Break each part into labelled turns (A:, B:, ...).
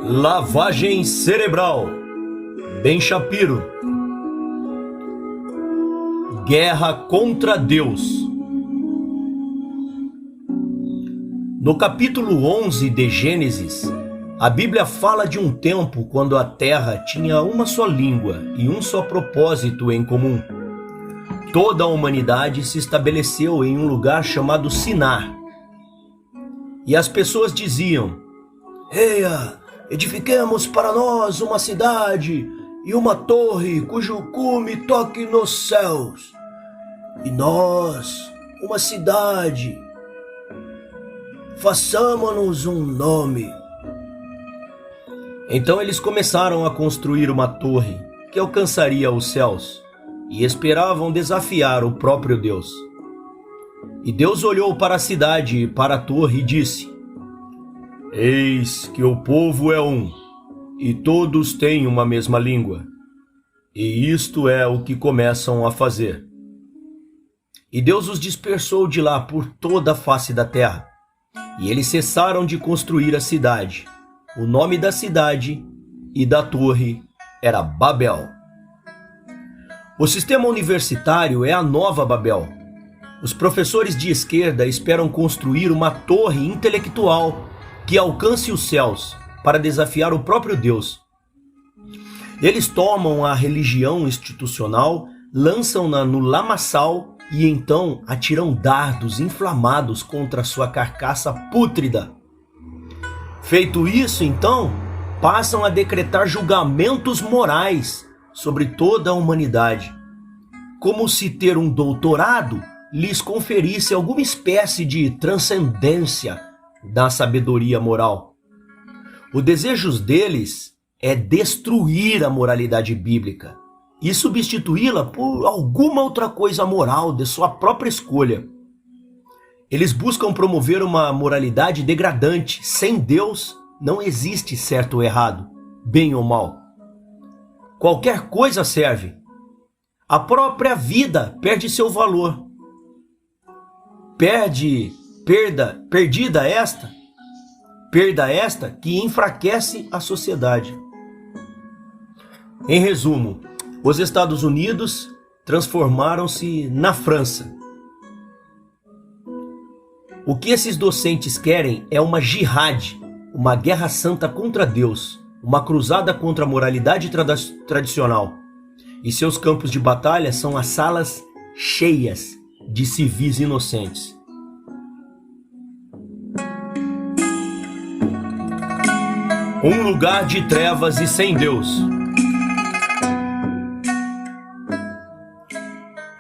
A: Lavagem cerebral. Ben Shapiro. Guerra contra Deus. No capítulo 11 de Gênesis, a Bíblia fala de um tempo quando a terra tinha uma só língua e um só propósito em comum. Toda a humanidade se estabeleceu em um lugar chamado Sinar. E as pessoas diziam: Eia, edifiquemos para nós uma cidade e uma torre cujo cume toque nos céus. E nós, uma cidade, façamo-nos um nome. Então eles começaram a construir uma torre que alcançaria os céus e esperavam desafiar o próprio Deus. E Deus olhou para a cidade e para a torre e disse: Eis que o povo é um, e todos têm uma mesma língua. E isto é o que começam a fazer. E Deus os dispersou de lá por toda a face da terra. E eles cessaram de construir a cidade. O nome da cidade e da torre era Babel. O sistema universitário é a nova Babel. Os professores de esquerda esperam construir uma torre intelectual que alcance os céus para desafiar o próprio Deus. Eles tomam a religião institucional, lançam-na no lamaçal e então atiram dardos inflamados contra sua carcaça pútrida. Feito isso, então, passam a decretar julgamentos morais sobre toda a humanidade, como se ter um doutorado lhes conferisse alguma espécie de transcendência da sabedoria moral. O desejo deles é destruir a moralidade bíblica e substituí-la por alguma outra coisa moral de sua própria escolha. Eles buscam promover uma moralidade degradante. Sem Deus não existe certo ou errado, bem ou mal. Qualquer coisa serve. A própria vida perde seu valor. Perda esta que enfraquece a sociedade. Em resumo, os Estados Unidos transformaram-se na França. O que esses docentes querem é uma jihad, uma guerra santa contra Deus, uma cruzada contra a moralidade tradicional. E seus campos de batalha são as salas cheias de civis inocentes. Um lugar de trevas e sem Deus.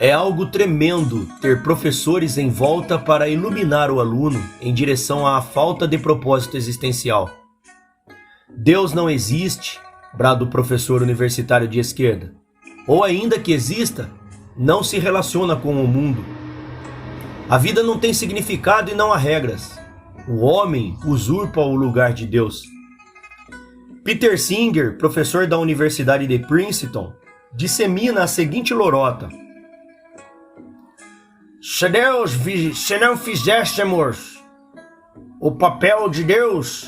A: É algo tremendo ter professores em volta para iluminar o aluno em direção à falta de propósito existencial. Deus não existe, brada o professor universitário de esquerda. Ou ainda que exista, não se relaciona com o mundo. A vida não tem significado e não há regras. O homem usurpa o lugar de Deus. Peter Singer, professor da Universidade de Princeton, dissemina a seguinte lorota: Se não fizéssemos o papel de Deus,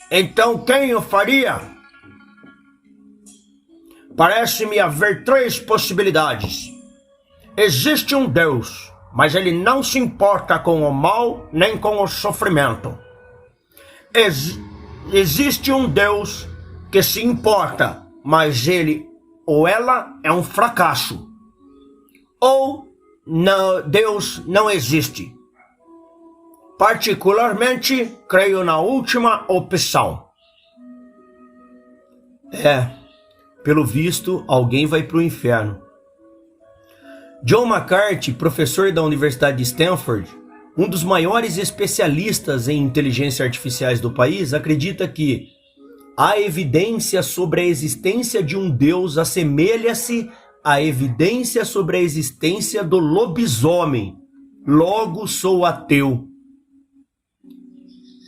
A: então quem o faria? Parece-me haver três possibilidades. Existe um Deus, mas ele não se importa com o mal nem com o sofrimento. Existe um Deus que se importa, mas ele ou ela é um fracasso. Ou Deus não existe. Particularmente, creio na última opção. Pelo visto, alguém vai para o inferno. John McCarthy, professor da Universidade de Stanford, um dos maiores especialistas em inteligência artificiais do país, acredita que a evidência sobre a existência de um Deus assemelha-se à evidência sobre a existência do lobisomem. Logo sou ateu.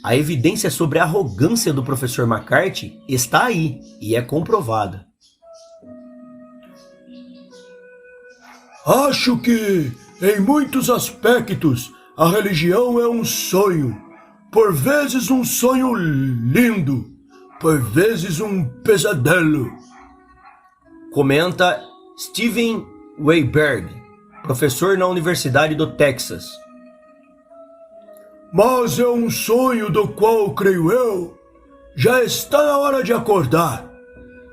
A: A evidência sobre a arrogância do professor McCarthy está aí e é comprovada. Acho que, em muitos aspectos, a religião é um sonho. Por vezes um sonho lindo,
B: por vezes um pesadelo.
A: Comenta Steven Weinberg, professor na Universidade do Texas.
B: Mas é um sonho do qual, creio eu, já está na hora de acordar.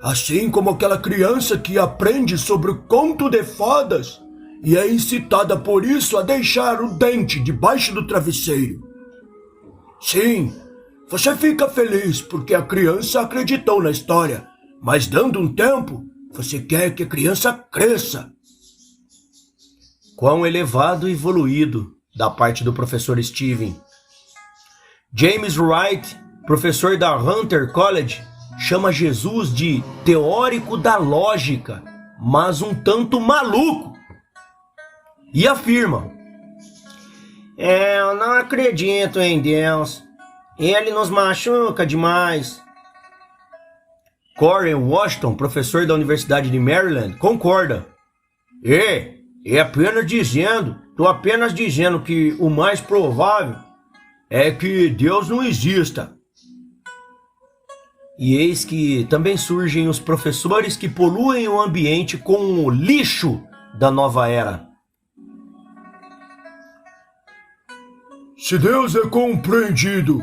B: Assim como aquela criança que aprende sobre o conto de fadas e é incitada por isso a deixar o dente debaixo do travesseiro. Sim, você fica feliz porque a criança acreditou na história, mas dando um tempo, você quer que a criança cresça.
A: Quão elevado e evoluído da parte do professor Steven. James Wright, professor da Hunter College, chama Jesus de teórico da lógica, mas um tanto maluco. E afirma: eu não acredito em Deus. Ele nos machuca demais. Corey Washington, professor da Universidade de Maryland, concorda. Tô apenas dizendo que o mais provável é que Deus não exista. E eis que também surgem os professores que poluem o ambiente com o lixo da nova era.
B: Se Deus é compreendido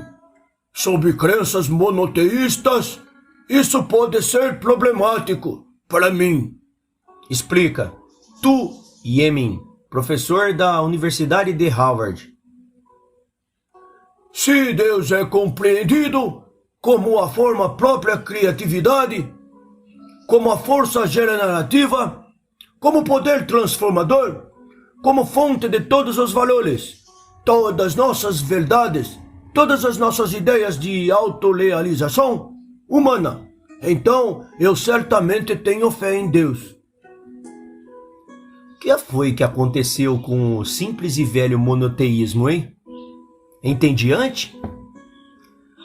B: sob crenças monoteístas, isso pode ser problemático para mim.
A: Explica Tu Yemin, professor da Universidade de Harvard.
B: Se Deus é compreendido como a forma própria criatividade, como a força generativa, como poder transformador, como fonte de todos os valores, todas nossas verdades, todas as nossas ideias de autorealização humana, então eu certamente tenho fé em Deus.
A: O que foi que aconteceu com o simples e velho monoteísmo, hein? Entendiante?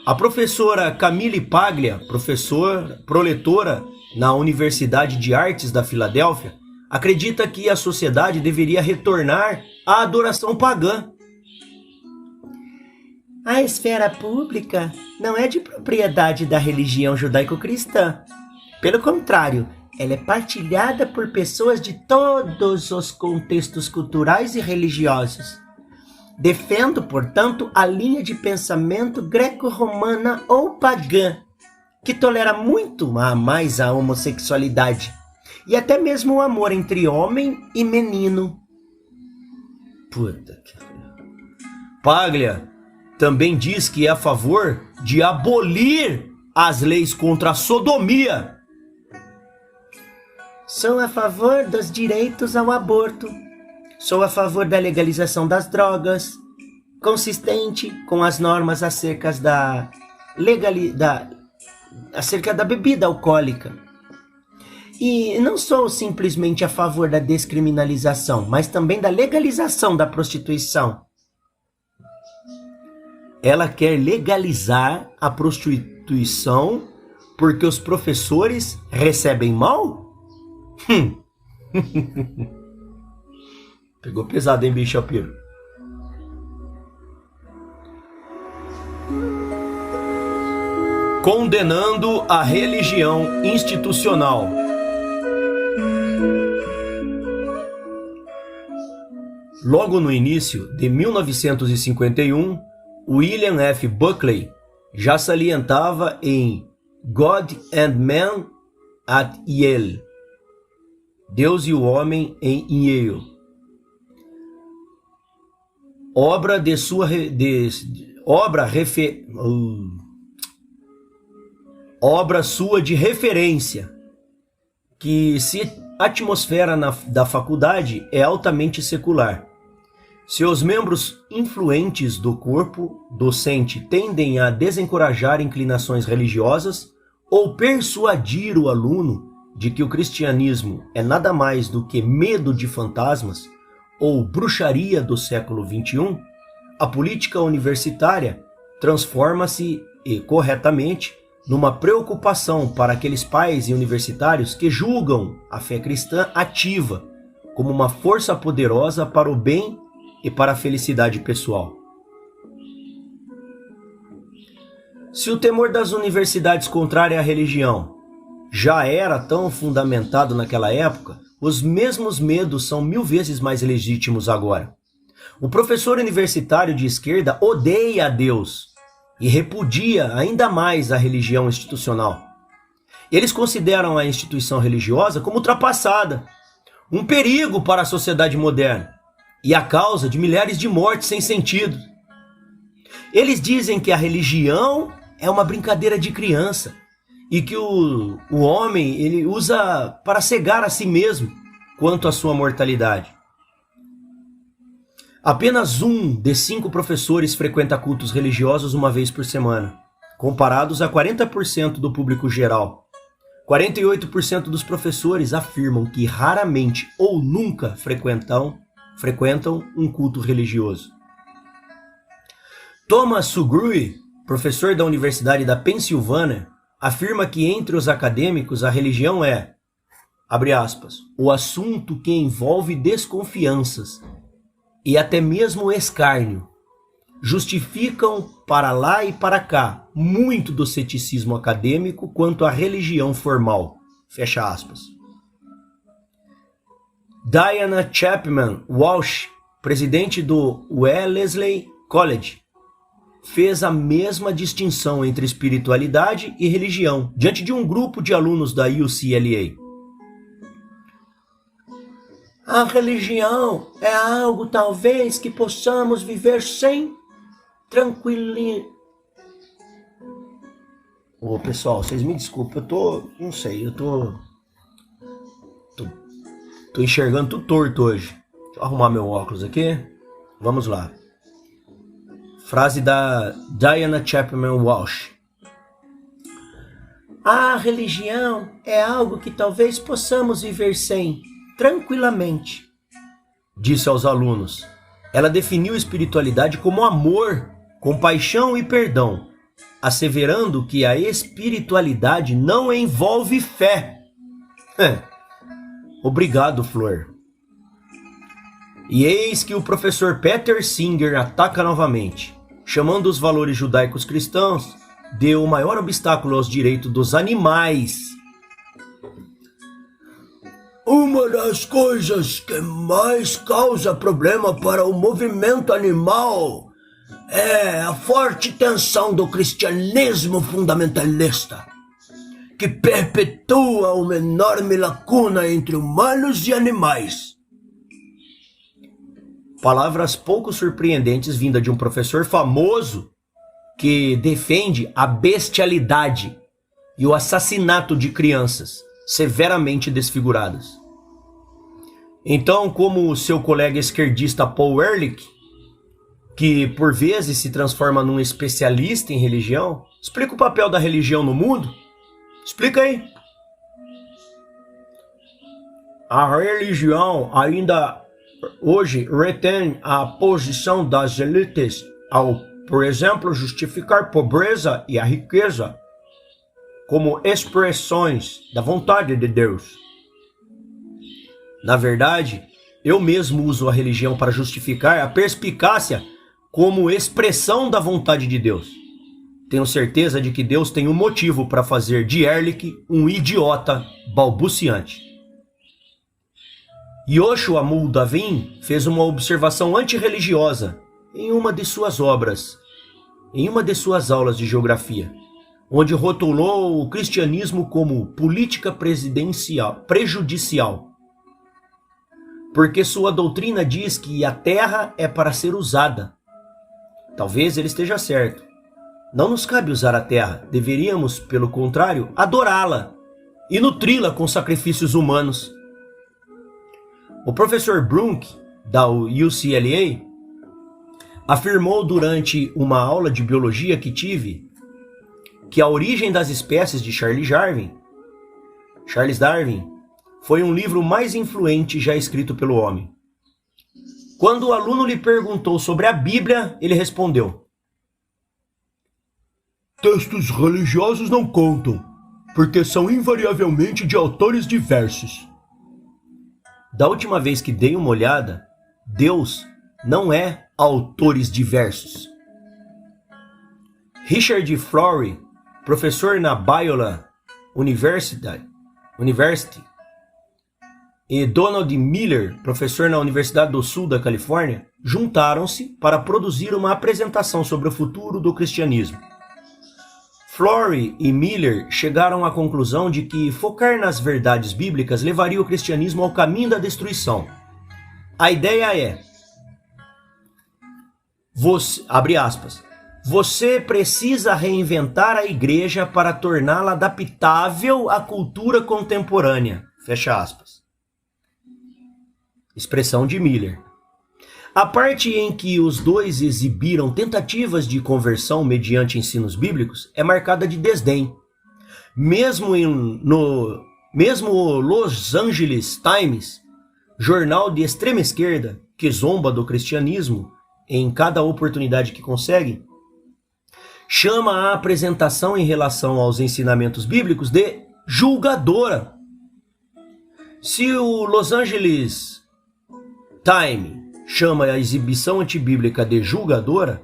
A: A professora Camille Paglia, proletora na Universidade de Artes da Filadélfia, acredita que a sociedade deveria retornar à adoração pagã. A esfera pública não é de propriedade da religião judaico-cristã. Pelo contrário, ela é partilhada por pessoas de todos os contextos culturais e religiosos. Defendo, portanto, a linha de pensamento greco-romana ou pagã, que tolera muito mais a homossexualidade e até mesmo o amor entre homem e menino. Puta que... Paglia também diz que é a favor de abolir as leis contra a sodomia. Sou a favor dos direitos ao aborto. Sou a favor da legalização das drogas, consistente com as normas acerca da bebida alcoólica. E não sou simplesmente a favor da descriminalização, mas também da legalização da prostituição. Ela quer legalizar a prostituição porque os professores recebem mal? Pegou pesado, hein, bicho Piro? Condenando a religião institucional. Logo no início de 1951, William F. Buckley já salientava em God and Man at Yale, Deus e o Homem em Yale, obra sua de referência, que se a atmosfera da faculdade é altamente secular. Seus membros influentes do corpo docente tendem a desencorajar inclinações religiosas ou persuadir o aluno de que o cristianismo é nada mais do que medo de fantasmas ou bruxaria do século XXI, a política universitária transforma-se, e corretamente, numa preocupação para aqueles pais e universitários que julgam a fé cristã ativa como uma força poderosa para o bem e para a felicidade pessoal. Se o temor das universidades contrária à religião já era tão fundamentado naquela época, os mesmos medos são 1000 vezes mais legítimos agora. O professor universitário de esquerda odeia a Deus e repudia ainda mais a religião institucional. Eles consideram a instituição religiosa como ultrapassada, um perigo para a sociedade moderna e a causa de milhares de mortes sem sentido. Eles dizem que a religião é uma brincadeira de criança e que o homem ele usa para cegar a si mesmo quanto à sua mortalidade. Apenas 1 de 5 professores frequenta cultos religiosos uma vez por semana, comparados a 40% do público geral. 48% dos professores afirmam que raramente ou nunca frequentam um culto religioso. Thomas Sugrue, professor da Universidade da Pensilvânia, afirma que entre os acadêmicos a religião é, abre aspas, o assunto que envolve desconfianças e até mesmo escárnio. Justificam para lá e para cá muito do ceticismo acadêmico quanto à religião formal. Fecha aspas. Diana Chapman Walsh, presidente do Wellesley College, fez a mesma distinção entre espiritualidade e religião diante de um grupo de alunos da UCLA. A religião é algo talvez que possamos viver sem tranquilidade. Ô pessoal, vocês me desculpem, eu tô enxergando tudo torto hoje. Deixa eu arrumar meu óculos aqui. Vamos lá. Frase da Diana Chapman Walsh. A religião é algo que talvez possamos viver sem, tranquilamente, disse aos alunos. Ela definiu espiritualidade como amor, compaixão e perdão, asseverando que a espiritualidade não envolve fé. Obrigado, Flor. E eis que o professor Peter Singer ataca novamente, chamando os valores judaicos cristãos de o maior obstáculo aos direitos dos animais.
B: Uma das coisas que mais causa problema para o movimento animal é a forte tensão do cristianismo fundamentalista, que perpetua uma enorme lacuna entre humanos e animais.
A: Palavras pouco surpreendentes vindas de um professor famoso que defende a bestialidade e o assassinato de crianças severamente desfiguradas. Então, como seu colega esquerdista Paul Ehrlich, que por vezes se transforma num especialista em religião, explica o papel da religião no mundo? Explica aí. A religião ainda hoje retém a posição das elites ao, por exemplo, justificar pobreza e a riqueza como expressões da vontade de Deus. Na verdade, eu mesmo uso a religião para justificar a perspicácia como expressão da vontade de Deus. Tenho certeza de que Deus tem um motivo para fazer de Ehrlich um idiota balbuciante. Yoshua Moldavin fez uma observação antirreligiosa em uma de suas obras, em uma de suas aulas de geografia, onde rotulou o cristianismo como política prejudicial, porque sua doutrina diz que a terra é para ser usada. Talvez ele esteja certo. Não nos cabe usar a terra, deveríamos, pelo contrário, adorá-la e nutri-la com sacrifícios humanos. O professor Brunk, da UCLA, afirmou durante uma aula de biologia que tive que A Origem das Espécies de Charles Darwin foi um livro mais influente já escrito pelo homem. Quando o aluno lhe perguntou sobre a Bíblia, ele respondeu:
B: textos religiosos não contam, porque são invariavelmente de autores diversos.
A: Da última vez que dei uma olhada, Deus não é autores diversos. Richard Florey, professor na Biola University, e Donald Miller, professor na Universidade do Sul da Califórnia, juntaram-se para produzir uma apresentação sobre o futuro do cristianismo. Florey e Miller chegaram à conclusão de que focar nas verdades bíblicas levaria o cristianismo ao caminho da destruição. A ideia é, abre aspas, você precisa reinventar a igreja para torná-la adaptável à cultura contemporânea, fecha aspas. Expressão de Miller. A parte em que os dois exibiram tentativas de conversão mediante ensinos bíblicos é marcada de desdém. Mesmo o Los Angeles Times, jornal de extrema esquerda que zomba do cristianismo em cada oportunidade que consegue, chama a apresentação em relação aos ensinamentos bíblicos de julgadora. Se o Los Angeles Times chama a exibição antibíblica de julgadora,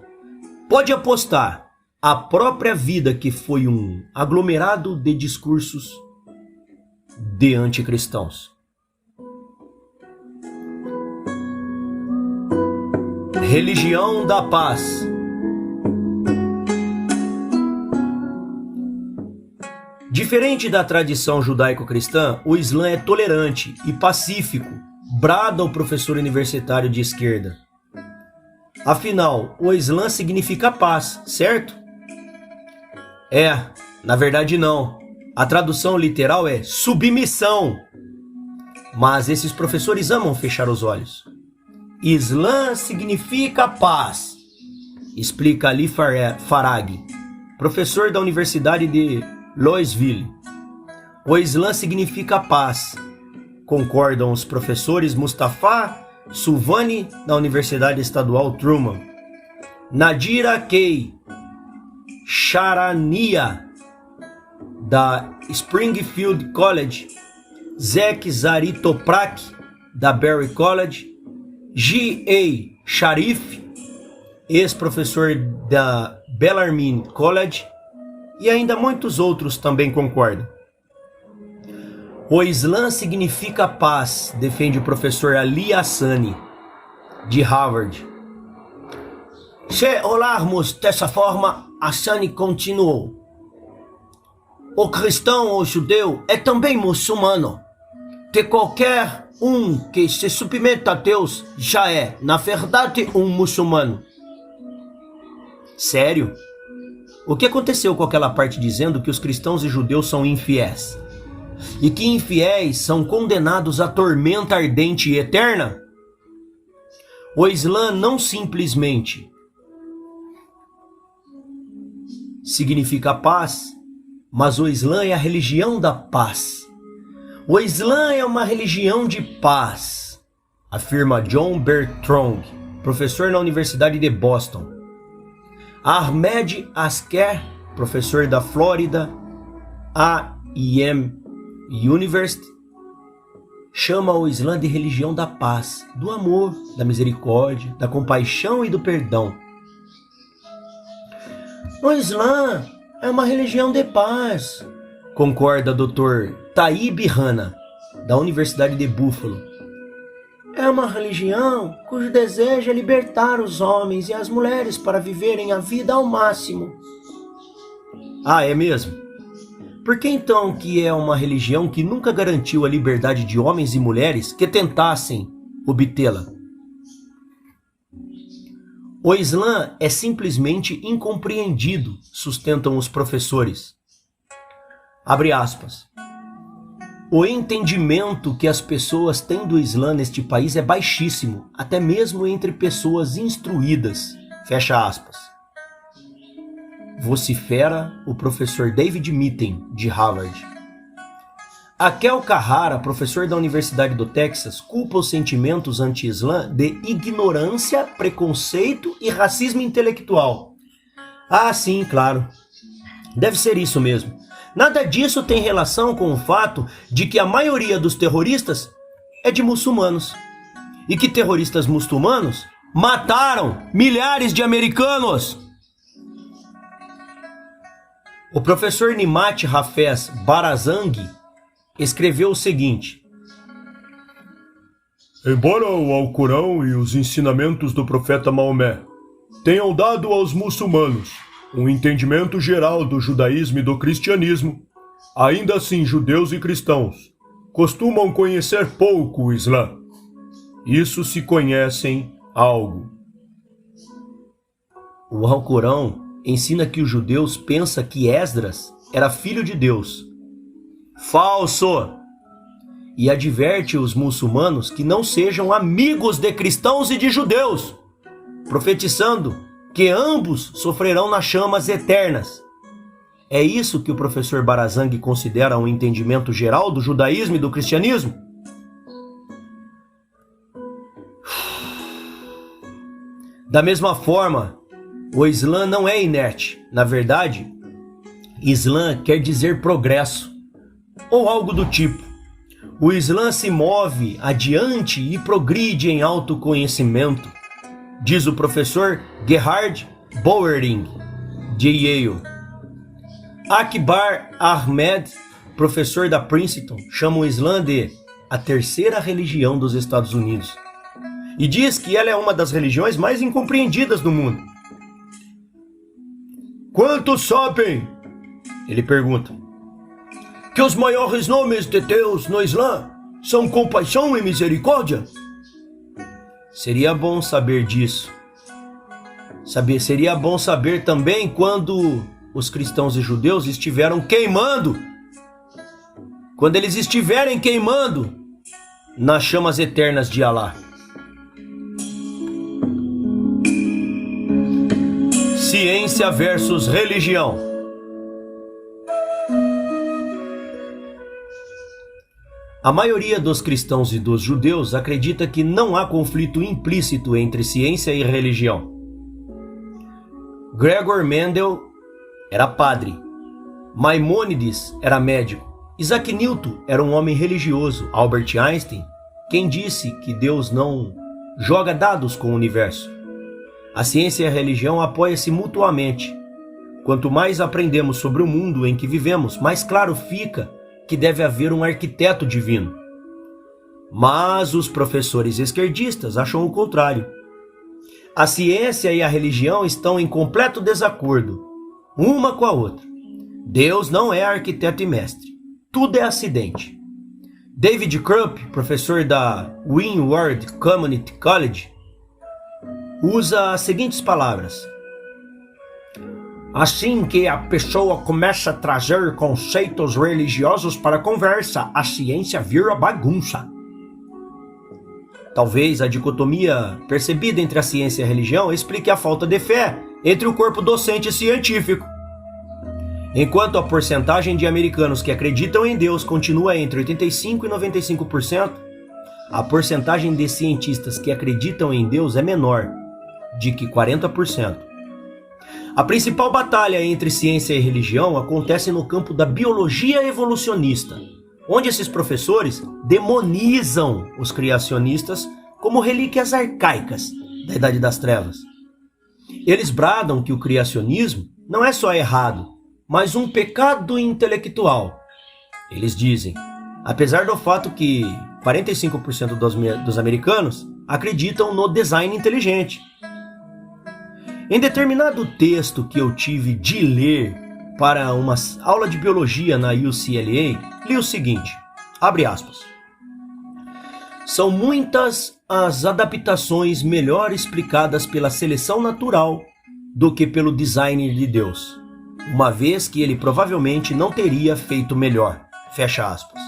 A: pode apostar a própria vida que foi um aglomerado de discursos de anticristãos. Religião da paz. Diferente da tradição judaico-cristã, o Islã é tolerante e pacífico, brada o professor universitário de esquerda. Afinal, o Islã significa paz, certo? Na verdade não. A tradução literal é submissão. Mas esses professores amam fechar os olhos. Islã significa paz, explica Ali Farag, professor da Universidade de Louisville. O Islã significa paz, concordam os professores Mustafa Sulvani, da Universidade Estadual Truman, Nadira Kay Charania, da Springfield College, Zek Zaritoprak, da Berry College, G.A. Sharif, ex-professor da Bellarmine College, e ainda muitos outros também concordam. O Islã significa paz, defende o professor Ali Hassani, de Harvard. Se olharmos dessa forma, Hassani continuou, o cristão ou judeu é também muçulmano. De qualquer um que se submeta a Deus já é, na verdade, um muçulmano. Sério? O que aconteceu com aquela parte dizendo que os cristãos e judeus são infiéis? E que infiéis são condenados à tormenta ardente e eterna? O Islã não simplesmente significa paz, mas o Islã é a religião da paz. O Islã é uma religião de paz, afirma John Bertrand, professor na Universidade de Boston. Ahmed Asker, professor da Florida A&M University, chama o Islã de religião da paz, do amor, da misericórdia, da compaixão e do perdão. O Islã é uma religião de paz, concorda Dr. Taib Rana, da Universidade de Buffalo. É uma religião cujo desejo é libertar os homens e as mulheres para viverem a vida ao máximo. Ah, é mesmo? Por que então que é uma religião que nunca garantiu a liberdade de homens e mulheres que tentassem obtê-la? O Islã é simplesmente incompreendido, sustentam os professores. Abre aspas. O entendimento que as pessoas têm do Islã neste país é baixíssimo, até mesmo entre pessoas instruídas. Fecha aspas. Vocifera o professor David Mitten, de Harvard. Akel Carrara, professor da Universidade do Texas, culpa os sentimentos anti-Islã de ignorância, preconceito e racismo intelectual. Ah, sim, claro. Deve ser isso mesmo. Nada disso tem relação com o fato de que a maioria dos terroristas é de muçulmanos. E que terroristas muçulmanos mataram milhares de americanos. O professor Nimat Hafez Barazangi escreveu o seguinte:
B: embora o Alcorão e os ensinamentos do profeta Maomé tenham dado aos muçulmanos um entendimento geral do judaísmo e do cristianismo, ainda assim judeus e cristãos costumam conhecer pouco o Islã. Isso se conhecem algo.
A: O Alcorão ensina que os judeus pensam que Esdras era filho de Deus. Falso! E adverte os muçulmanos que não sejam amigos de cristãos e de judeus, profetizando que ambos sofrerão nas chamas eternas. É isso que o professor Barazangi considera um entendimento geral do judaísmo e do cristianismo? Da mesma forma, o Islã não é inerte. Na verdade, Islã quer dizer progresso, ou algo do tipo. O Islã se move adiante e progride em autoconhecimento, diz o professor Gerhard Boering, de Yale. Akbar Ahmed, professor da Princeton, chama o Islã de a terceira religião dos Estados Unidos e diz que ela é uma das religiões mais incompreendidas do mundo.
B: Quantos sabem?
A: Ele pergunta.
B: Que os maiores nomes de Deus no Islã são compaixão e misericórdia?
A: Seria bom saber disso. Seria bom saber também quando os cristãos e judeus estiveram queimando. Quando eles estiverem queimando nas chamas eternas de Alá. Ciência versus religião. A maioria dos cristãos e dos judeus acredita que não há conflito implícito entre ciência e religião. Gregor Mendel era padre, Maimônides era médico, Isaac Newton era um homem religioso, Albert Einstein, quem disse que Deus não joga dados com o universo. A ciência e a religião apoiam-se mutuamente. Quanto mais aprendemos sobre o mundo em que vivemos, mais claro fica que deve haver um arquiteto divino. Mas os professores esquerdistas acham o contrário. A ciência e a religião estão em completo desacordo, uma com a outra. Deus não é arquiteto e mestre. Tudo é acidente. David Krupp, professor da Windward Community College, usa as seguintes palavras: assim que a pessoa começa a trazer conceitos religiosos para a conversa, a ciência vira bagunça. Talvez a dicotomia percebida entre a ciência e a religião explique a falta de fé entre o corpo docente e científico. Enquanto a porcentagem de americanos que acreditam em Deus continua entre 85% e 95%, a porcentagem de cientistas que acreditam em Deus é menor, de que 40%. A principal batalha entre ciência e religião acontece no campo da biologia evolucionista, onde esses professores demonizam os criacionistas como relíquias arcaicas da Idade das Trevas. Eles bradam que o criacionismo não é só errado, mas um pecado intelectual. Eles dizem, apesar do fato que 45% dos americanos acreditam no design inteligente. Em determinado texto que eu tive de ler para uma aula de biologia na UCLA, li o seguinte, abre aspas: são muitas as adaptações melhor explicadas pela seleção natural do que pelo design de Deus, uma vez que ele provavelmente não teria feito melhor, fecha aspas.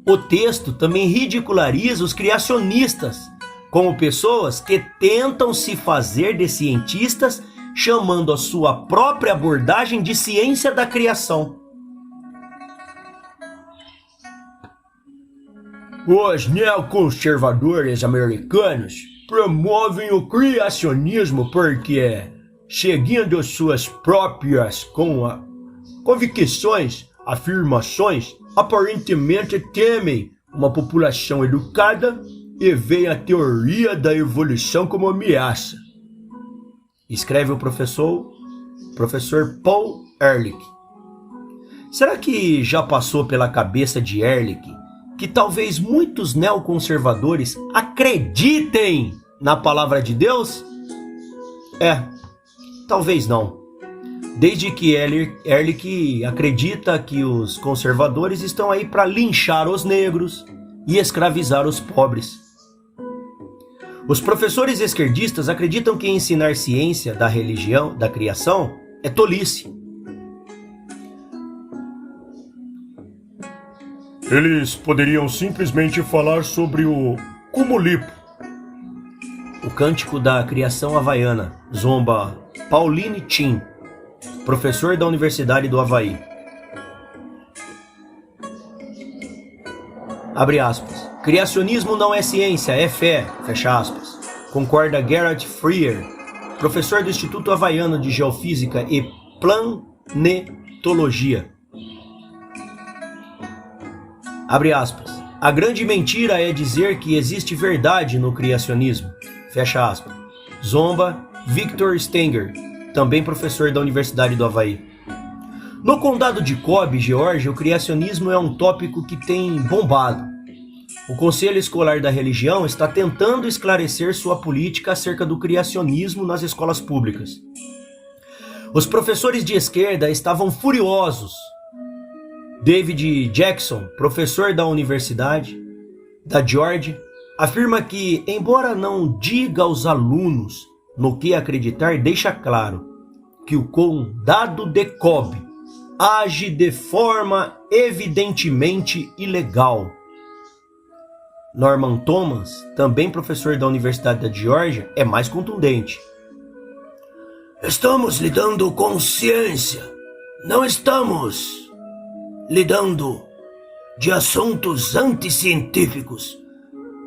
A: O texto também ridiculariza os criacionistas como pessoas que tentam se fazer de cientistas, chamando a sua própria abordagem de ciência da criação.
B: Os neoconservadores americanos promovem o criacionismo porque, seguindo suas próprias convicções, afirmações, aparentemente temem uma população educada e veem a teoria da evolução como ameaça.
A: Escreve o professor professor Paul Ehrlich. Será que já passou pela cabeça de Ehrlich que talvez muitos neoconservadores acreditem na palavra de Deus? Talvez não. Desde que Ehrlich acredita que os conservadores estão aí para linchar os negros e escravizar os pobres. Os professores esquerdistas acreditam que ensinar ciência da religião, da criação, é tolice.
B: Eles poderiam simplesmente falar sobre o cumulipo.
A: O cântico da criação havaiana, zomba Pauline Chin, professor da Universidade do Havaí. Abre aspas. Criacionismo não é ciência, é fé. Fecha aspas. Concorda Gerhard Freer, professor do Instituto Havaiano de Geofísica e Planetologia. Abre aspas. A grande mentira é dizer que existe verdade no criacionismo. Fecha aspas. Zomba Victor Stenger, também professor da Universidade do Havaí. No condado de Cobb, Geórgia, o criacionismo é um tópico que tem bombado. O Conselho Escolar da Religião está tentando esclarecer sua política acerca do criacionismo nas escolas públicas. Os professores de esquerda estavam furiosos. David Jackson, professor da Universidade da Geórgia, afirma que, embora não diga aos alunos no que acreditar, deixa claro que o condado de Cobb age de forma evidentemente ilegal. Norman Thomas, também professor da Universidade da Geórgia, é mais contundente.
B: Estamos lidando com ciência, não estamos lidando de assuntos anticientíficos.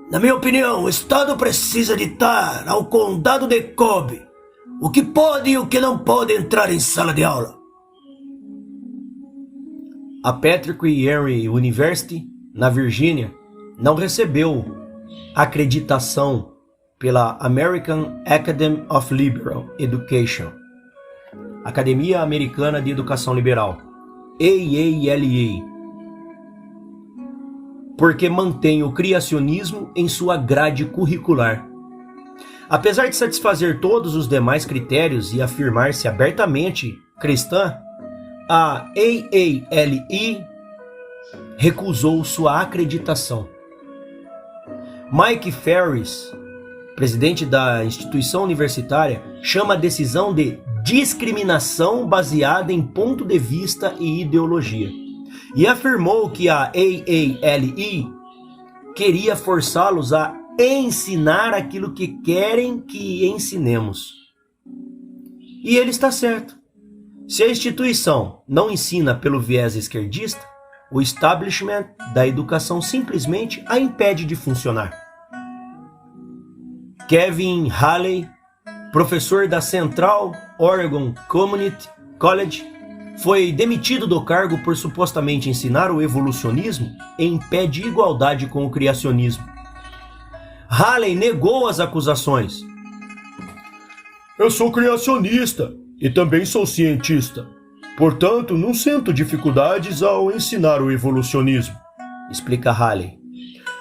B: Na minha opinião, o Estado precisa ditar ao condado de Cobb o que pode e o que não pode entrar em sala de aula.
A: A Patrick Henry University, na Virgínia, não recebeu acreditação pela American Academy of Liberal Education, Academia Americana de Educação Liberal, AALA, porque mantém o criacionismo em sua grade curricular. Apesar de satisfazer todos os demais critérios e afirmar-se abertamente cristã, a AALE recusou sua acreditação. Mike Ferris, presidente da instituição universitária, chama a decisão de discriminação baseada em ponto de vista e ideologia, e afirmou que a AALE queria forçá-los a ensinar aquilo que querem que ensinemos. E ele está certo. Se a instituição não ensina pelo viés esquerdista, o establishment da educação simplesmente a impede de funcionar. Kevin Haley, professor da Central Oregon Community College, foi demitido do cargo por supostamente ensinar o evolucionismo em pé de igualdade com o criacionismo. Haley negou as acusações.
B: Eu sou criacionista e também sou cientista. Portanto, não sinto dificuldades ao ensinar o evolucionismo,
A: explica Haley.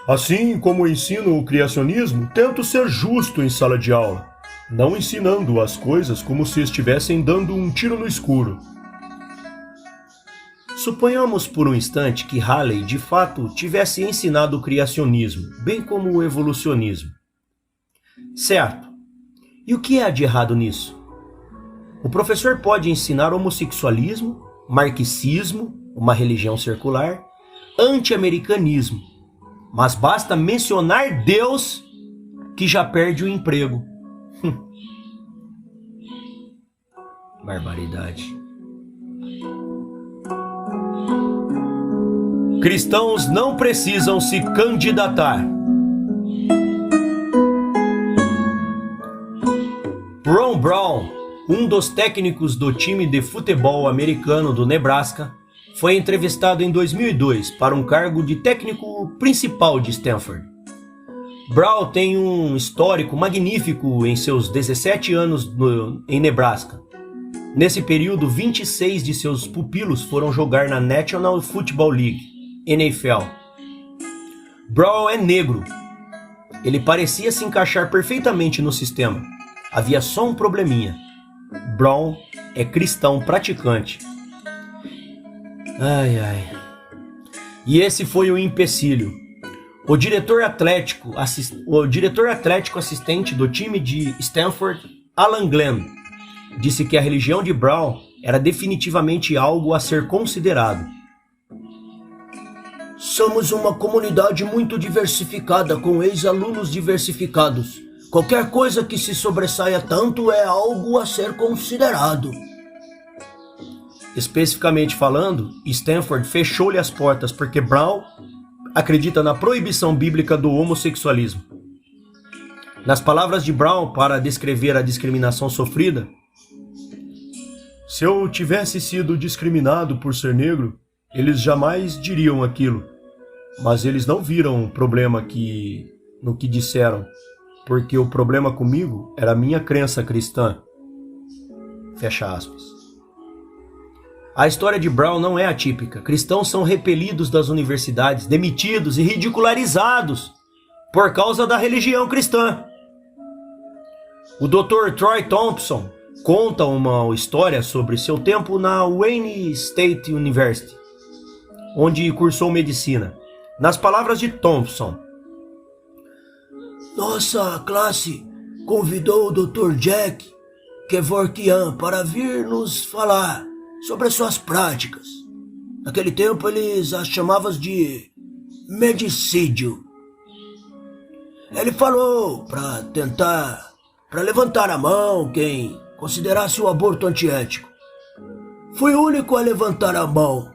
B: Assim como ensino o criacionismo, tento ser justo em sala de aula, não ensinando as coisas como se estivessem dando um tiro no escuro.
A: Suponhamos por um instante que Haley de fato tivesse ensinado o criacionismo, bem como o evolucionismo. Certo. E o que há de errado nisso? O professor pode ensinar homossexualismo, marxismo, uma religião circular, anti-americanismo, mas basta mencionar Deus que já perde o emprego. Barbaridade. Cristãos não precisam se candidatar. Ron Brown, um dos técnicos do time de futebol americano do Nebraska, foi entrevistado em 2002 para um cargo de técnico principal de Stanford. Brown tem um histórico magnífico em seus 17 anos em Nebraska. Nesse período, 26 de seus pupilos foram jogar na National Football League, NFL. Brown é negro. Ele parecia se encaixar perfeitamente no sistema. Havia só um probleminha. Brown é cristão praticante. E esse foi o empecilho. O diretor atlético assistente do time de Stanford, Alan Glenn, disse que a religião de Brown era definitivamente algo a ser considerado.
B: Somos uma comunidade muito diversificada, com ex-alunos diversificados. Qualquer coisa que se sobressaia tanto é algo a ser considerado.
A: Especificamente falando, Stanford fechou-lhe as portas porque Brown acredita na proibição bíblica do homossexualismo. Nas palavras de Brown para descrever a discriminação sofrida: se eu tivesse sido discriminado por ser negro, eles jamais diriam aquilo, mas eles não viram problema no que disseram, porque o problema comigo era a minha crença cristã. Fecha aspas. A história de Brown não é atípica. Cristãos são repelidos das universidades, demitidos e ridicularizados por causa da religião cristã. O Dr. Troy Thompson conta uma história sobre seu tempo na Wayne State University, onde cursou medicina. Nas palavras de Thompson:
B: nossa classe convidou o Dr. Jack Kevorkian para vir nos falar sobre as suas práticas. Naquele tempo eles as chamavam de medicídio. Ele falou para levantar a mão quem considerasse o aborto antiético. Fui o único a levantar a mão.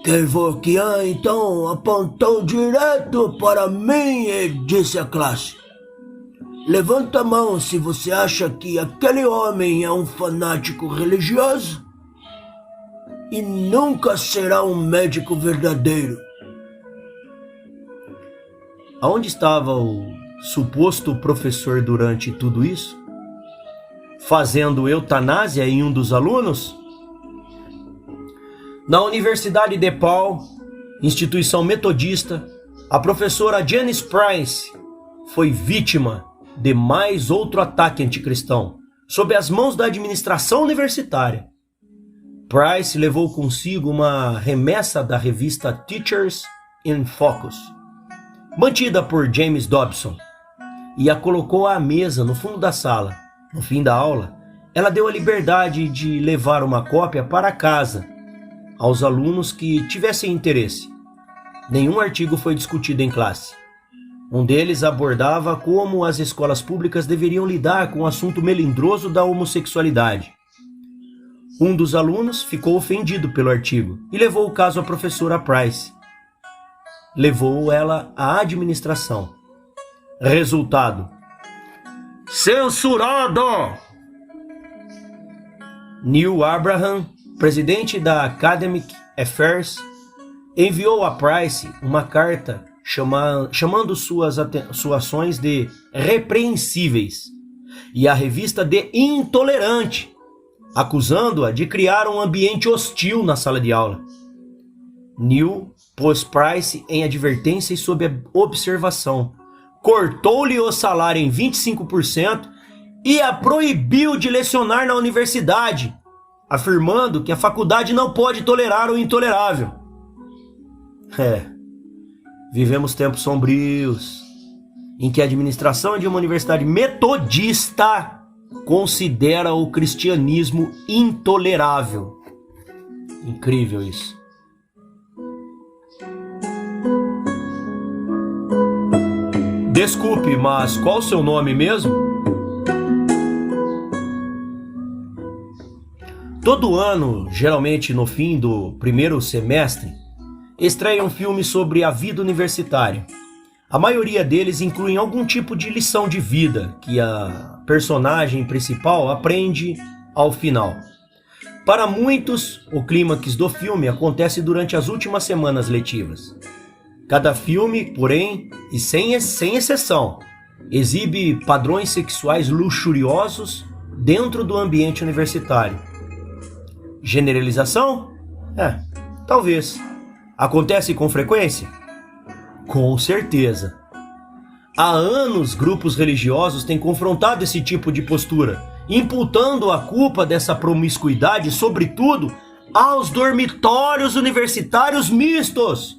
B: Kevorkian então apontou direto para mim e disse à classe: levanta a mão se você acha que aquele homem é um fanático religioso e nunca será um médico verdadeiro.
A: Aonde estava o suposto professor durante tudo isso? Fazendo eutanásia em um dos alunos? Na Universidade DePaul, instituição metodista, a professora Janice Price foi vítima de mais outro ataque anticristão, sob as mãos da administração universitária. Price levou consigo uma remessa da revista Teachers in Focus, mantida por James Dobson, e a colocou à mesa no fundo da sala. No fim da aula, ela deu a liberdade de levar uma cópia para casa aos alunos que tivessem interesse. Nenhum artigo foi discutido em classe. Um deles abordava como as escolas públicas deveriam lidar com o assunto melindroso da homossexualidade. Um dos alunos ficou ofendido pelo artigo e levou o caso à professora Price. Levou ela à administração. Resultado: censurado! Neil Abraham, presidente da Academic Affairs, enviou a Price uma carta chamando suas ações de repreensíveis e a revista de intolerante, acusando-a de criar um ambiente hostil na sala de aula. Neil pôs Price em advertência e sob observação, cortou-lhe o salário em 25% e a proibiu de lecionar na universidade, afirmando que a faculdade não pode tolerar o intolerável. Vivemos tempos sombrios em que a administração de uma universidade metodista considera o cristianismo intolerável. Incrível isso. Desculpe, mas qual o seu nome mesmo? Todo ano, geralmente no fim do primeiro semestre, estreia um filme sobre a vida universitária. A maioria deles incluem algum tipo de lição de vida que a personagem principal aprende ao final. Para muitos, o clímax do filme acontece durante as últimas semanas letivas. Cada filme, porém, e sem exceção, exibe padrões sexuais luxuriosos dentro do ambiente universitário. Generalização? Talvez. Acontece com frequência? Com certeza. Há anos, grupos religiosos têm confrontado esse tipo de postura, imputando a culpa dessa promiscuidade, sobretudo, aos dormitórios universitários mistos.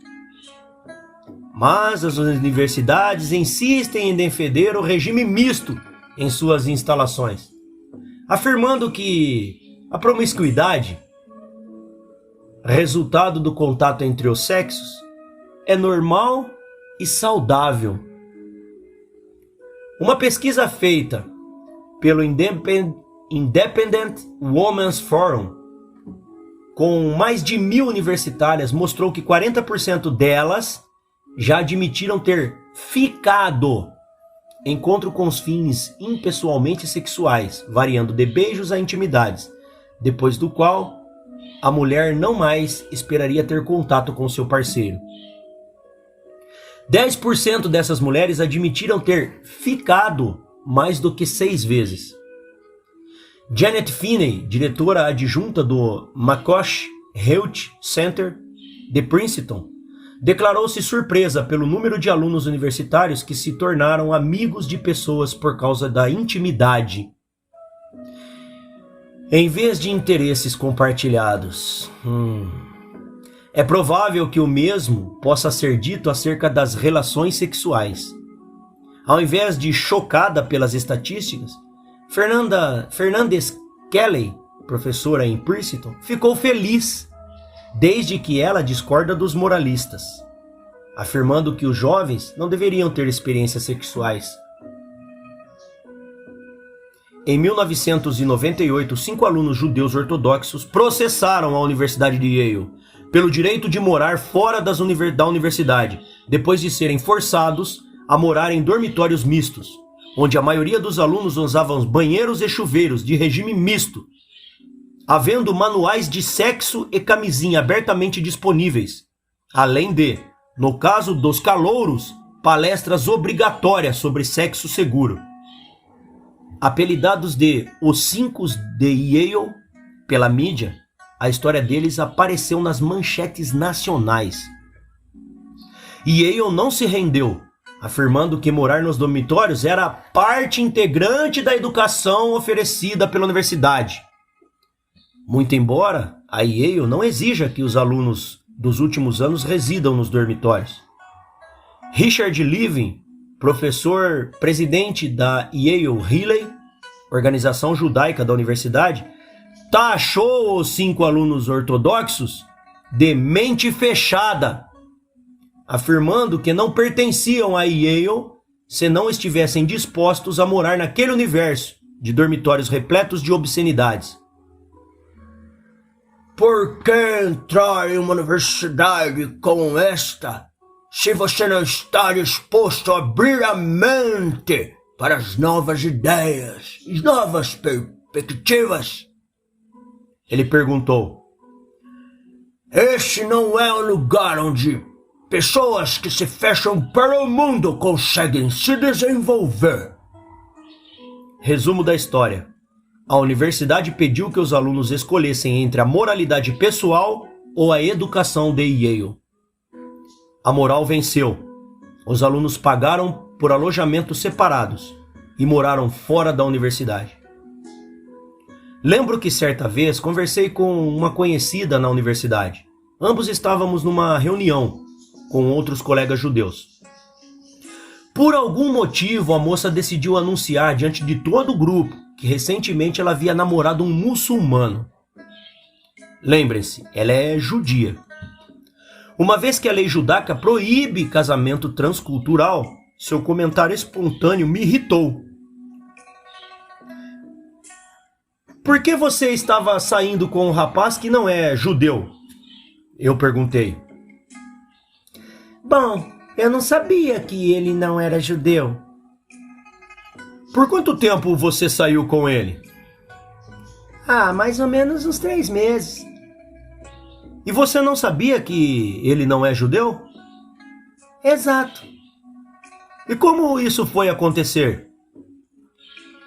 A: Mas as universidades insistem em defender o regime misto em suas instalações, afirmando que a promiscuidade, resultado do contato entre os sexos, é normal e saudável. Uma pesquisa feita pelo Independent Women's Forum com mais de 1.000 universitárias mostrou que 40% delas já admitiram ter ficado encontro com os fins impessoalmente sexuais, variando de beijos a intimidades, depois do qual a mulher não mais esperaria ter contato com seu parceiro. 10% dessas mulheres admitiram ter ficado mais do que 6 vezes. Janet Finney, diretora adjunta do McCosh Health Center de Princeton, declarou-se surpresa pelo número de alunos universitários que se tornaram amigos de pessoas por causa da intimidade, em vez de interesses compartilhados. É provável que o mesmo possa ser dito acerca das relações sexuais. Ao invés de chocada pelas estatísticas, Fernandes Kelly, professora em Princeton, ficou feliz, desde que ela discorda dos moralistas, afirmando que os jovens não deveriam ter experiências sexuais. Em 1998, 5 alunos judeus ortodoxos processaram a Universidade de Yale pelo direito de morar fora da universidade, depois de serem forçados a morar em dormitórios mistos, onde a maioria dos alunos usavam banheiros e chuveiros de regime misto, havendo manuais de sexo e camisinha abertamente disponíveis, além de, no caso dos calouros, palestras obrigatórias sobre sexo seguro. Apelidados de Os 5 de Yale pela mídia, a história deles apareceu nas manchetes nacionais. Yale não se rendeu, afirmando que morar nos dormitórios era parte integrante da educação oferecida pela universidade. Muito embora a Yale não exija que os alunos dos últimos anos residam nos dormitórios. Richard Levin, professor presidente da Yale Riley, organização judaica da universidade, taxou os 5 alunos ortodoxos de mente fechada, afirmando que não pertenciam a Yale se não estivessem dispostos a morar naquele universo de dormitórios repletos de obscenidades.
B: Por que entrar em uma universidade como esta, se você não está disposto a abrir a mente para as novas ideias, as novas perspectivas?
A: Ele perguntou.
B: Esse não é um lugar onde pessoas que se fecham para o mundo conseguem se desenvolver.
A: Resumo da história. A universidade pediu que os alunos escolhessem entre a moralidade pessoal ou a educação de Yale. A moral venceu. Os alunos pagaram por alojamentos separados e moraram fora da universidade. Lembro que certa vez conversei com uma conhecida na universidade. Ambos estávamos numa reunião com outros colegas judeus. Por algum motivo, a moça decidiu anunciar diante de todo o grupo que recentemente ela havia namorado um muçulmano. Lembrem-se, ela é judia. Uma vez que a lei judaica proíbe casamento transcultural, seu comentário espontâneo me irritou. Por que você estava saindo com um rapaz que não é judeu? Eu perguntei. Bom, eu não sabia que ele não era judeu. Por quanto tempo você saiu com ele? Mais ou menos uns 3 meses. E você não sabia que ele não é judeu? Exato. E como isso foi acontecer?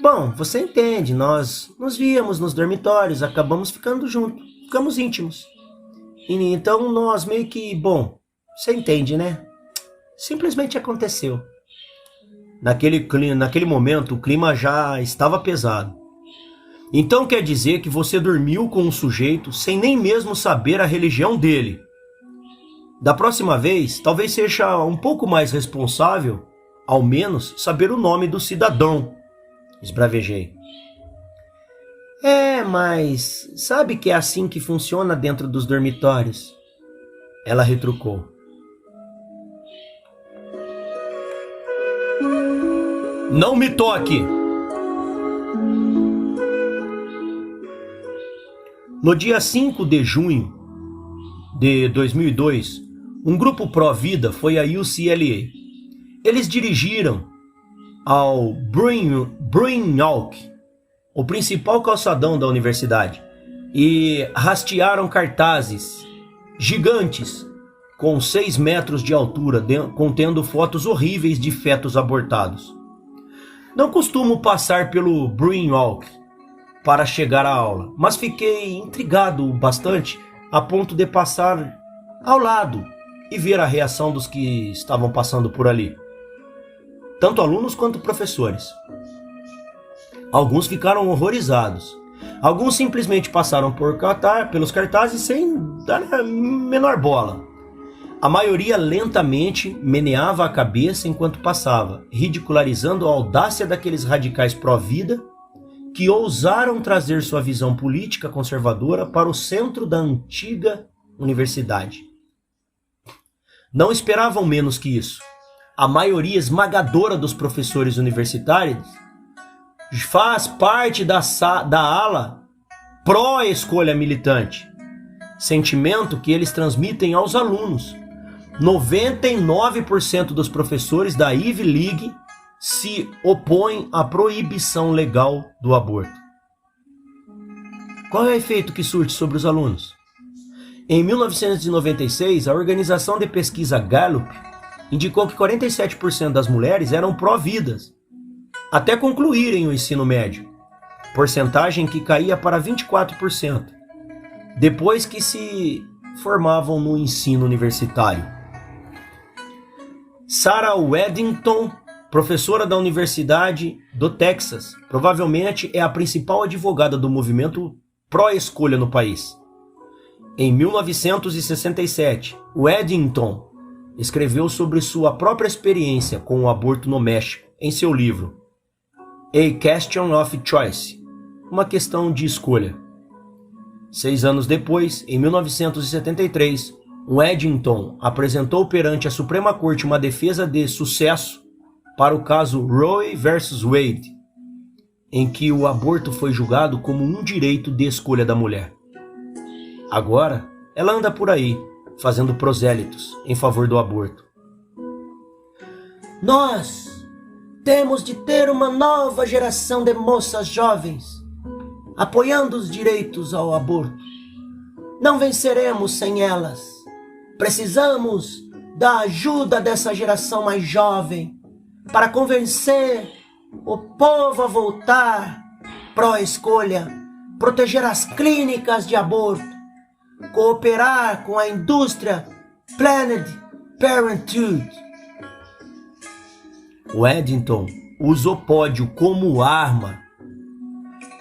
A: Bom, você entende, nós nos víamos nos dormitórios, acabamos ficando juntos, ficamos íntimos. E então nós meio que, bom, você entende, né? Simplesmente aconteceu. Naquele momento, o clima já estava pesado. Então quer dizer que você dormiu com um sujeito sem nem mesmo saber a religião dele. Da próxima vez, talvez seja um pouco mais responsável, ao menos, saber o nome do cidadão, esbravejei. Mas sabe que é assim que funciona dentro dos dormitórios? Ela retrucou. Não me toque! No dia 5 de junho de 2002, um grupo pró-vida foi à UCLA. Eles dirigiram ao Brynwalk, o principal calçadão da universidade, e hastearam cartazes gigantes com 6 metros de altura, contendo fotos horríveis de fetos abortados. Não costumo passar pelo Brynwalk para chegar à aula, mas fiquei intrigado bastante a ponto de passar ao lado e ver a reação dos que estavam passando por ali, tanto alunos quanto professores. Alguns ficaram horrorizados, alguns simplesmente passaram pelos cartazes sem dar a menor bola. A maioria lentamente meneava a cabeça enquanto passava, ridicularizando a audácia daqueles radicais pró-vida que ousaram trazer sua visão política conservadora para o centro da antiga universidade. Não esperavam menos que isso. A maioria esmagadora dos professores universitários faz parte da ala pró-escolha militante, sentimento que eles transmitem aos alunos. 99% dos professores da Ivy League se opõem à proibição legal do aborto. Qual é o efeito que surte sobre os alunos? Em 1996, a organização de pesquisa Gallup indicou que 47% das mulheres eram pró-vidas, até concluírem o ensino médio, porcentagem que caía para 24%, depois que se formavam no ensino universitário. Sarah Weddington, professora da Universidade do Texas, provavelmente é a principal advogada do movimento pró-escolha no país. Em 1967, Weddington escreveu sobre sua própria experiência com o aborto no México em seu livro A Question of Choice, uma questão de escolha. 6 anos depois, em 1973, Weddington apresentou perante a Suprema Corte uma defesa de sucesso para o caso Roe vs. Wade, em que o aborto foi julgado como um direito de escolha da mulher. Agora, ela anda por aí, fazendo prosélitos em favor do aborto. Nós temos de ter uma nova geração de moças jovens, apoiando os direitos ao aborto. Não venceremos sem elas. Precisamos da ajuda dessa geração mais jovem para convencer o povo a voltar pró-escolha, proteger as clínicas de aborto, cooperar com a indústria Planned Parenthood. Weddington usa o pódio como arma.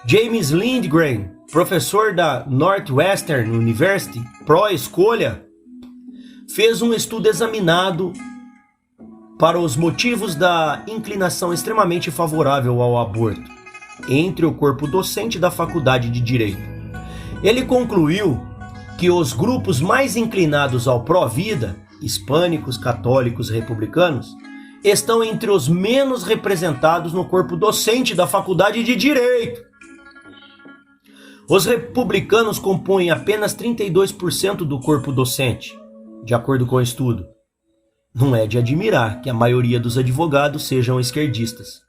A: James Lindgren, professor da Northwestern University, pró-escolha, fez um estudo examinado para os motivos da inclinação extremamente favorável ao aborto entre o corpo docente da Faculdade de Direito. Ele concluiu que os grupos mais inclinados ao pró-vida, hispânicos, católicos e republicanos, estão entre os menos representados no corpo docente da Faculdade de Direito. Os republicanos compõem apenas 32% do corpo docente, de acordo com o estudo. Não é de admirar que a maioria dos advogados sejam esquerdistas.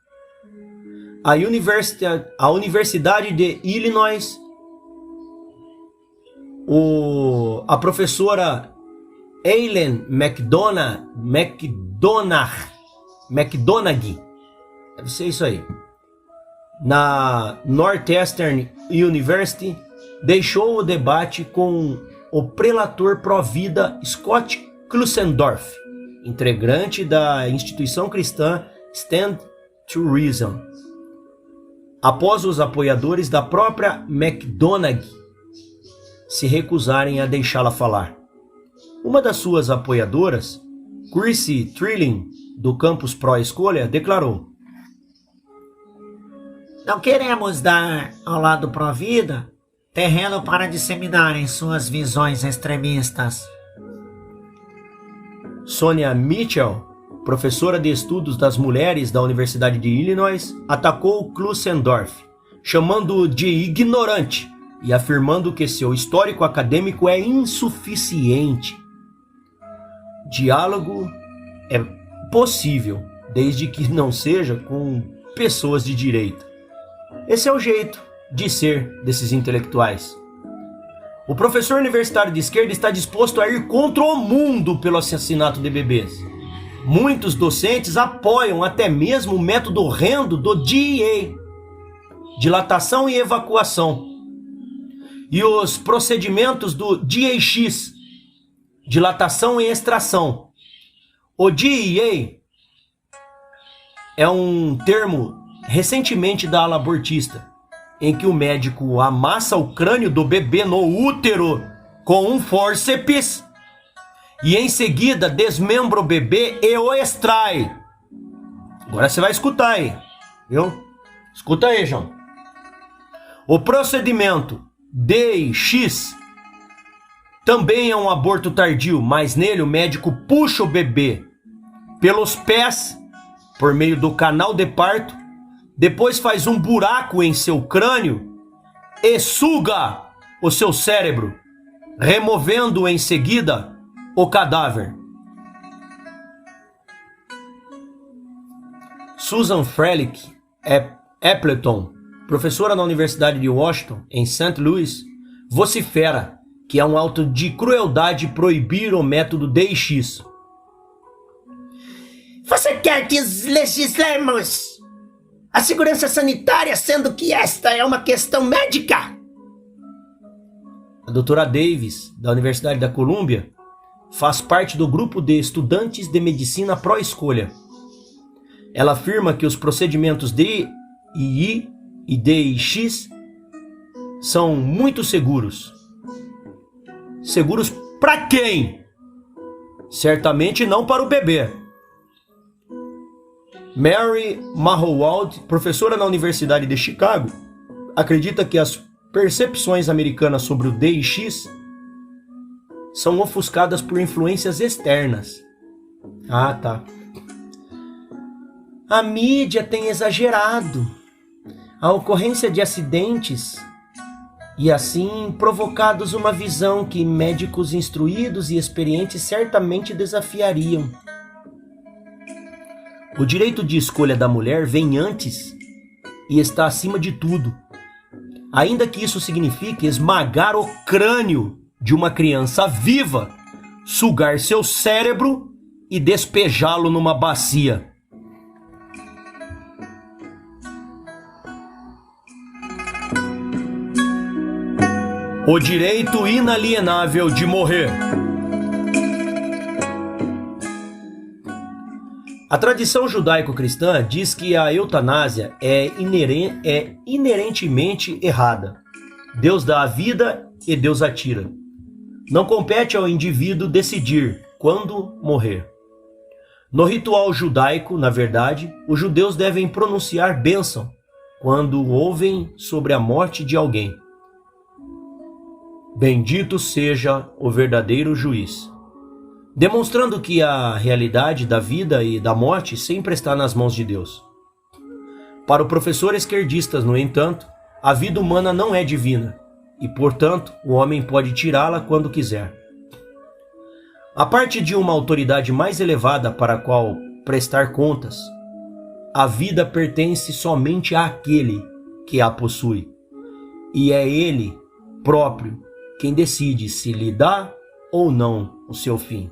A: A Universidade de Illinois, a professora Eileen McDonough, deve ser isso aí, na Northwestern University, deixou o debate com o prelator pró-vida Scott Klusendorf, integrante da instituição cristã Stand to Reason, após os apoiadores da própria McDonagh se recusarem a deixá-la falar. Uma das suas apoiadoras, Chrissy Trilling, do campus pró-escolha, declarou:
C: Não queremos dar ao lado pró-vida terreno para disseminarem suas visões extremistas.
A: Sonia Mitchell, professora de estudos das mulheres da Universidade de Illinois, atacou Klusendorf, chamando-o de ignorante e afirmando que seu histórico acadêmico é insuficiente. Diálogo é possível, desde que não seja com pessoas de direita. Esse é o jeito de ser desses intelectuais. O professor universitário de esquerda está disposto a ir contra o mundo pelo assassinato de bebês. Muitos docentes apoiam até mesmo o método horrendo do DEA, dilatação e evacuação, e os procedimentos do DAX, dilatação e extração. O DEA é um termo recentemente da ala abortista, em que o médico amassa o crânio do bebê no útero com um fórceps e em seguida desmembra o bebê e o extrai. Agora você vai escutar aí, viu? Escuta aí, João. O procedimento DX também é um aborto tardio, mas nele o médico puxa o bebê pelos pés por meio do canal de parto, depois faz um buraco em seu crânio e suga o seu cérebro, removendo em seguida o cadáver. Susan Frelick Appleton, professora na Universidade de Washington, em St. Louis, vocifera que é um ato de crueldade proibir o método DX.
C: Você quer que legislemos a segurança sanitária, sendo que esta é uma questão médica?
A: A doutora Davis, da Universidade da Colômbia, faz parte do grupo de estudantes de medicina pró-escolha. Ela afirma que os procedimentos DII e DIX são muito seguros. Seguros para quem? Certamente não para o bebê. Mary Mahowald, professora na Universidade de Chicago, acredita que as percepções americanas sobre o DIX são ofuscadas por influências externas. Ah, tá. A mídia tem exagerado a ocorrência de acidentes e assim provocados uma visão que médicos instruídos e experientes certamente desafiariam. O direito de escolha da mulher vem antes e está acima de tudo, ainda que isso signifique esmagar o crânio de uma criança viva, sugar seu cérebro e despejá-lo numa bacia. O direito inalienável de morrer. A tradição judaico-cristã diz que a eutanásia é inerentemente errada. Deus dá a vida e Deus a tira. Não compete ao indivíduo decidir quando morrer. No ritual judaico, na verdade, os judeus devem pronunciar bênção quando ouvem sobre a morte de alguém. Bendito seja o verdadeiro juiz, demonstrando que a realidade da vida e da morte sempre está nas mãos de Deus. Para o professor esquerdista, no entanto, a vida humana não é divina e, portanto, o homem pode tirá-la quando quiser. A parte de uma autoridade mais elevada para a qual prestar contas, a vida pertence somente àquele que a possui, e é ele próprio quem decide se lhe dá ou não o seu fim.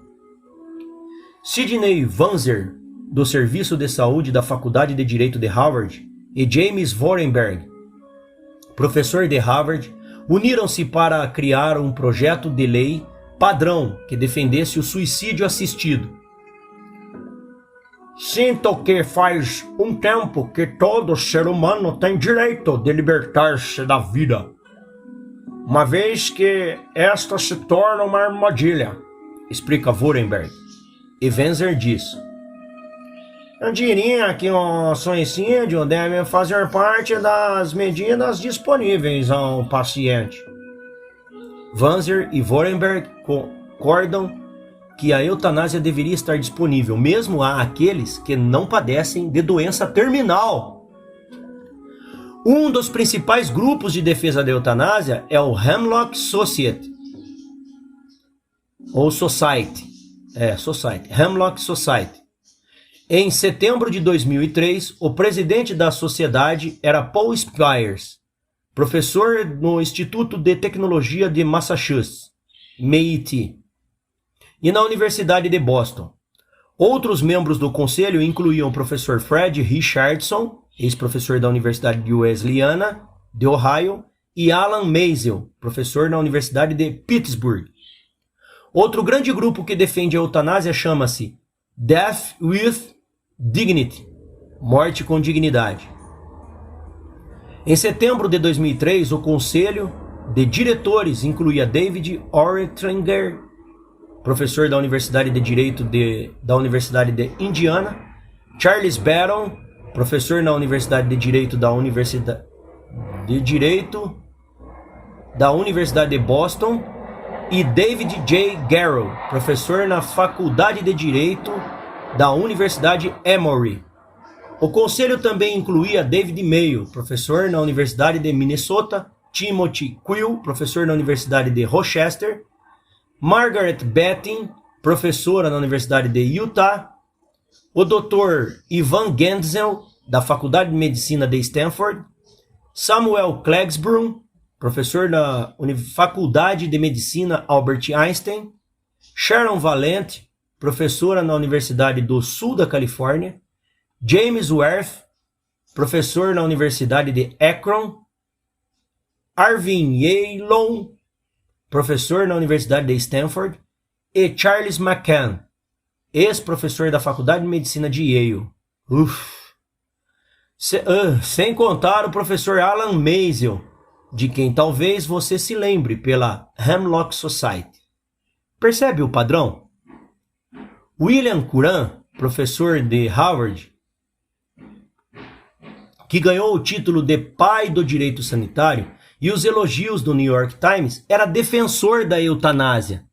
A: Sidney Vanzer, do Serviço de Saúde da Faculdade de Direito de Harvard, e James Vorenberg, professor de Harvard, uniram-se para criar um projeto de lei padrão que defendesse o suicídio assistido.
C: Sinto que faz um tempo que todo ser humano tem direito de libertar-se da vida, uma vez que esta se torna uma armadilha,
A: explica Vorenberg. E Venzer diz:
C: eu diria que o suicídio deve fazer parte das medidas disponíveis ao paciente.
A: Venzer e Vorenberg concordam que a eutanásia deveria estar disponível, mesmo a aqueles que não padecem de doença terminal. Um dos principais grupos de defesa da eutanásia é o Hemlock Society, ou Society. Hemlock Society. Em setembro de 2003, o presidente da sociedade era Paul Spires, professor no Instituto de Tecnologia de Massachusetts, MIT, e na Universidade de Boston. Outros membros do conselho incluíam o professor Fred Richardson, ex-professor da Universidade Wesleyana de Ohio, e Alan Maisel, professor na Universidade de Pittsburgh. Outro grande grupo que defende a eutanásia chama-se Death with Dignity, morte com dignidade. Em setembro de 2003, o conselho de diretores incluía David Oetringer, professor da Universidade de Direito da Universidade de Indiana, Charles Barron, professor na Universidade de Direito da Universidade de Boston, e David J. Garrow, professor na Faculdade de Direito da Universidade Emory. O conselho também incluía David Mayo, professor na Universidade de Minnesota, Timothy Quill, professor na Universidade de Rochester, Margaret Betting, professora na Universidade de Utah, o Dr. Ivan Genzel, da Faculdade de Medicina de Stanford, Samuel Klegsbrun, professor na Faculdade de Medicina Albert Einstein, Sharon Valente, professora na Universidade do Sul da Califórnia, James Werth, professor na Universidade de Akron, Arvin Yalom, professor na Universidade de Stanford, e Charles McCann, ex-professor da Faculdade de Medicina de Yale. Sem contar o professor Alan Maisel, de quem talvez você se lembre pela Hemlock Society. Percebe o padrão? William Curran, professor de Harvard, que ganhou o título de pai do direito sanitário e os elogios do New York Times, era defensor da eutanásia.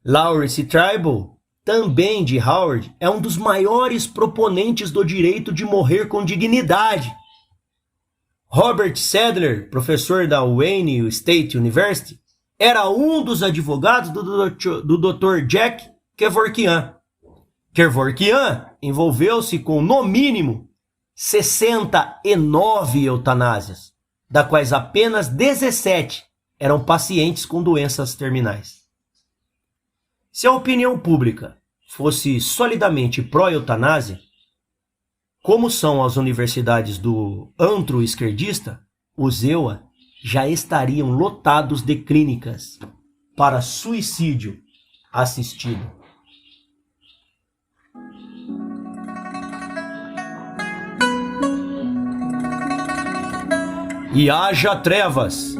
A: Lawrence Tribal, também de Harvard, é um dos maiores proponentes do direito de morrer com dignidade. Robert Sadler, professor da Wayne State University, era um dos advogados do Dr. Jack Kevorkian. Kevorkian envolveu-se com, no mínimo, 69 eutanásias, das quais apenas 17 eram pacientes com doenças terminais. Se a opinião pública fosse solidamente pró-eutanásia, como são as universidades do antro esquerdista, os EUA já estariam lotados de clínicas para suicídio assistido. E haja trevas.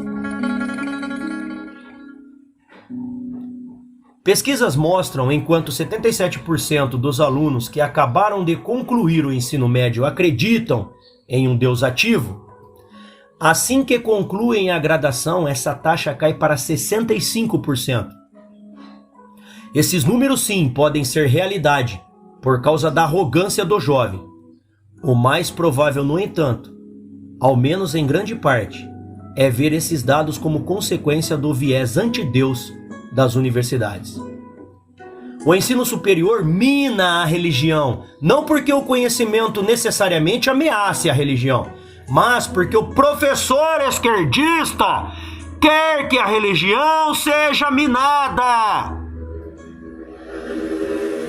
A: Pesquisas mostram, enquanto 77% dos alunos que acabaram de concluir o ensino médio acreditam em um Deus ativo, assim que concluem a graduação, essa taxa cai para 65%. Esses números sim podem ser realidade, por causa da arrogância do jovem. O mais provável, no entanto, ao menos em grande parte, é ver esses dados como consequência do viés anti-Deus das universidades. O ensino superior mina a religião, não porque o conhecimento necessariamente ameace a religião, mas porque o professor esquerdista quer que a religião seja minada.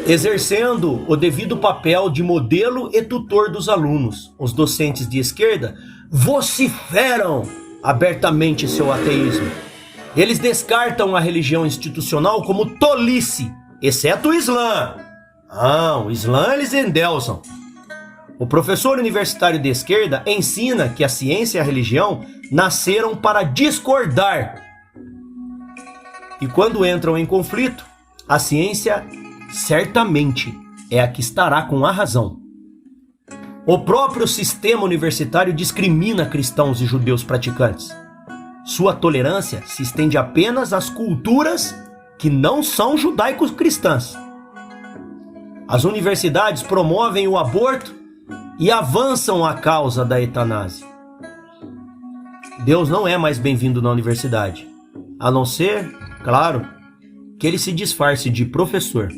A: Exercendo o devido papel de modelo e tutor dos alunos, os docentes de esquerda vociferam abertamente seu ateísmo. Eles descartam a religião institucional como tolice, exceto o Islã. O Islã eles endeusam. O professor universitário de esquerda ensina que a ciência e a religião nasceram para discordar. E quando entram em conflito, a ciência certamente é a que estará com a razão. O próprio sistema universitário discrimina cristãos e judeus praticantes. Sua tolerância se estende apenas às culturas que não são judaico-cristãs. As universidades promovem o aborto e avançam a causa da eutanásia. Deus não é mais bem-vindo na universidade, a não ser, claro, que ele se disfarce de professor.